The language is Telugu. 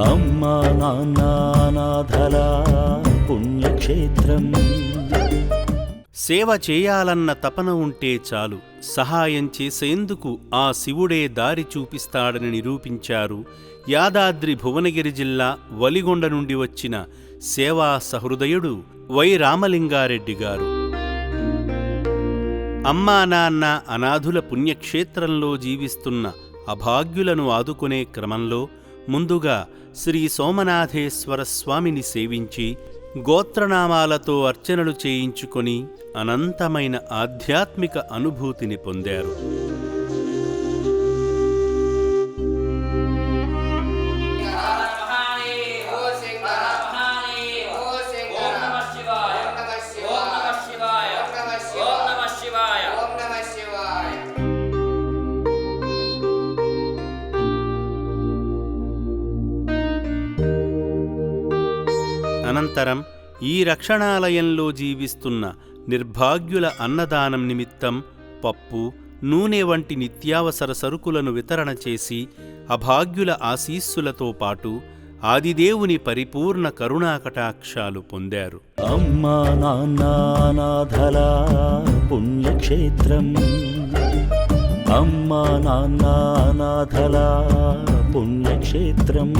అమ్మా నాన్న అనాథల పుణ్యక్షేత్రం. సేవ చేయాలన్న తపన ఉంటే చాలు, సహాయం చేసేందుకు ఆ శివుడే దారి చూపిస్తాడని నిరూపించారు యాదాద్రి భువనగిరి జిల్లా వలిగొండ నుండి వచ్చిన సేవా సహృదయుడు వై రామలింగారెడ్డి గారు. అమ్మా నాన్న అనాథుల పుణ్యక్షేత్రంలో జీవిస్తున్న అభాగ్యులను ఆదుకునే క్రమంలో ముందుగా శ్రీ సోమనాథేశ్వర స్వామిని సేవించి గోత్రనామాలతో అర్చనలు చేయించుకొని అనంతమైన ఆధ్యాత్మిక అనుభూతిని పొందారు. అనంతరం ఈ రక్షణాలయంలో జీవిస్తున్న నిర్భాగ్యుల అన్నదానం నిమిత్తం పప్పు, నూనె వంటి నిత్యావసర సరుకులను వితరణ చేసి అభాగ్యుల ఆశీస్సులతో పాటు ఆదిదేవుని పరిపూర్ణ కరుణాకటాక్షాలు పొందారు. అమ్మా నాన్న అనాథల పుణ్యక్షేత్రం. అమ్మా నాన్న అనాథల పుణ్యక్షేత్రం.